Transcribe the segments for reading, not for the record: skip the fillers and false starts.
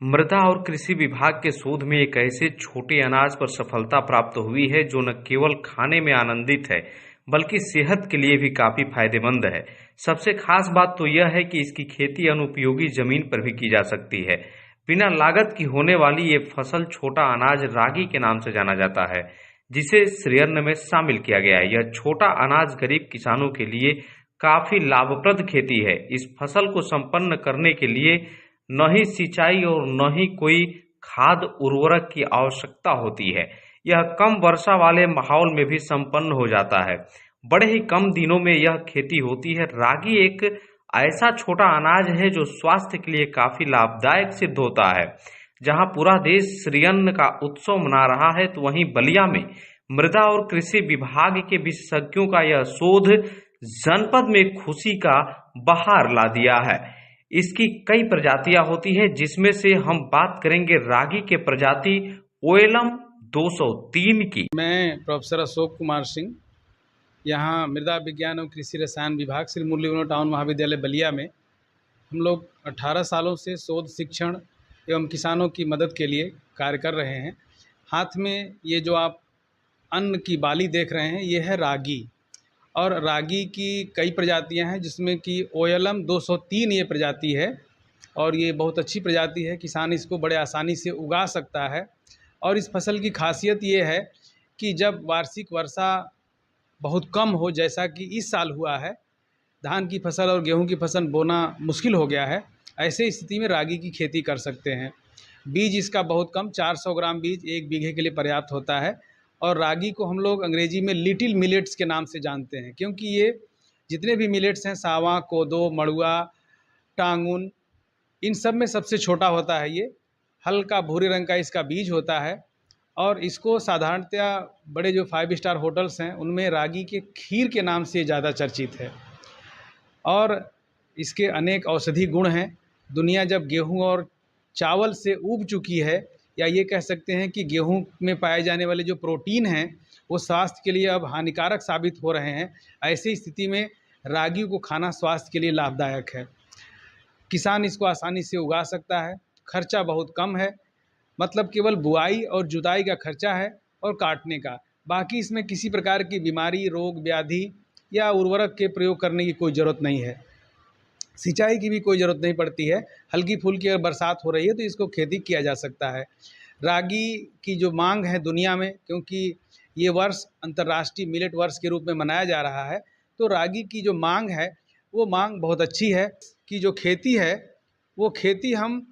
मृदा और कृषि विभाग के शोध में एक ऐसे छोटे अनाज पर सफलता प्राप्त हुई है जो न केवल खाने में आनंदित है बल्कि सेहत के लिए भी काफी फायदेमंद है। सबसे खास बात तो यह है कि इसकी खेती अनुपयोगी जमीन पर भी की जा सकती है। बिना लागत की होने वाली ये फसल छोटा अनाज रागी के नाम से जाना जाता है, जिसे श्रेयन्न में शामिल किया गया है। यह छोटा अनाज गरीब किसानों के लिए काफी लाभप्रद खेती है। इस फसल को संपन्न करने के लिए न ही सिंचाई और न ही कोई खाद उर्वरक की आवश्यकता होती है। यह कम वर्षा वाले माहौल में भी संपन्न हो जाता है। बड़े ही कम दिनों में यह खेती होती है। रागी एक ऐसा छोटा अनाज है जो स्वास्थ्य के लिए काफी लाभदायक सिद्ध होता है। जहां पूरा देश श्रीअन्न का उत्सव मना रहा है, तो वहीं बलिया में मृदा और कृषि विभाग के विशेषज्ञों का यह शोध जनपद में खुशी का बहार ला दिया है। इसकी कई प्रजातियां होती हैं, जिसमें से हम बात करेंगे रागी के प्रजाति ओएलम 203 की। मैं प्रोफेसर अशोक कुमार सिंह, यहाँ मृदा विज्ञान और कृषि रसायन विभाग श्री मुरलीगुना टाउन महाविद्यालय बलिया में हम लोग 18 सालों से शोध शिक्षण एवं किसानों की मदद के लिए कार्य कर रहे हैं। हाथ में ये जो आप अन्न की बाली देख रहे हैं, ये है रागी। और रागी की कई प्रजातियां हैं, जिसमें कि ओएलम 203 ये प्रजाति है और ये बहुत अच्छी प्रजाति है। किसान इसको बड़े आसानी से उगा सकता है। और इस फसल की खासियत ये है कि जब वार्षिक वर्षा बहुत कम हो, जैसा कि इस साल हुआ है, धान की फसल और गेहूं की फसल बोना मुश्किल हो गया है, ऐसे स्थिति में रागी की खेती कर सकते हैं। बीज इसका बहुत कम 400 ग्राम बीज 1 बीघे के लिए पर्याप्त होता है। और रागी को हम लोग अंग्रेजी में लिटिल मिलेट्स के नाम से जानते हैं, क्योंकि ये जितने भी मिलेट्स हैं, सावा, कोदो, मड़ुआ, टांगुन, इन सब में सबसे छोटा होता है। ये हल्का भूरे रंग का इसका बीज होता है। और इसको साधारणतया बड़े जो 5 स्टार होटल्स हैं, उनमें रागी के खीर के नाम से ज़्यादा चर्चित है। और इसके अनेक औषधि गुण हैं। दुनिया जब गेहूं और चावल से ऊब चुकी है, या ये कह सकते हैं कि गेहूं में पाए जाने वाले जो प्रोटीन हैं वो स्वास्थ्य के लिए अब हानिकारक साबित हो रहे हैं, ऐसी स्थिति में रागी को खाना स्वास्थ्य के लिए लाभदायक है। किसान इसको आसानी से उगा सकता है। खर्चा बहुत कम है, मतलब केवल बुआई और जुताई का खर्चा है और काटने का। बाकी इसमें किसी प्रकार की बीमारी, रोग, व्याधि या उर्वरक के प्रयोग करने की कोई ज़रूरत नहीं है। सिंचाई की भी कोई ज़रूरत नहीं पड़ती है। हल्की फुल्की अगर बरसात हो रही है तो इसको खेती किया जा सकता है। रागी की जो मांग है दुनिया में, क्योंकि ये वर्ष अंतर्राष्ट्रीय मिलेट वर्ष के रूप में मनाया जा रहा है, तो रागी की जो मांग है वो मांग बहुत अच्छी है। कि जो खेती है वो खेती हम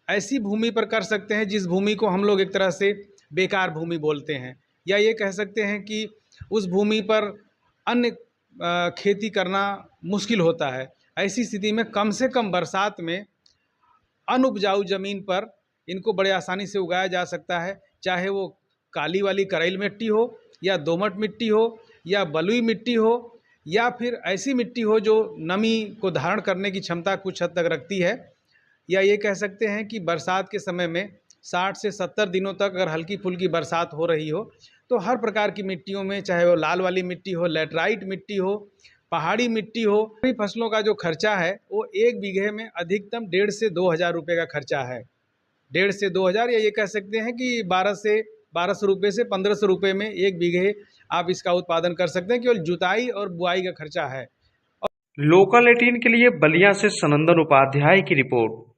ऐसी भूमि पर कर सकते हैं जिस भूमि को हम लोग एक तरह से बेकार भूमि बोलते हैं, या ये कह सकते हैं कि उस भूमि पर अन्य खेती करना मुश्किल होता है। ऐसी स्थिति में कम से कम बरसात में अनउपजाऊ ज़मीन पर इनको बड़े आसानी से उगाया जा सकता है। चाहे वो काली वाली करैल मिट्टी हो, या दोमट मिट्टी हो, या बलुई मिट्टी हो, या फिर ऐसी मिट्टी हो जो नमी को धारण करने की क्षमता कुछ हद तक रखती है। या ये कह सकते हैं कि बरसात के समय में 60 से 70 दिनों तक अगर हल्की फुल्की बरसात हो रही हो, तो हर प्रकार की मिट्टियों में, चाहे वो लाल वाली मिट्टी हो, लैटराइट मिट्टी हो, पहाड़ी मिट्टी हो, सभी फसलों का जो खर्चा है वो 1 बीघे में अधिकतम 1.5 से 2 हज़ार रुपये का खर्चा है। 1.5 से 2 हज़ार, या ये कह सकते हैं कि 1200 रुपये से 1500 रुपये में 1 बीघे आप इसका उत्पादन कर सकते हैं। केवल जुताई और बुआई का खर्चा है। लोकल 18 के लिए बलिया से सनंदन उपाध्याय की रिपोर्ट।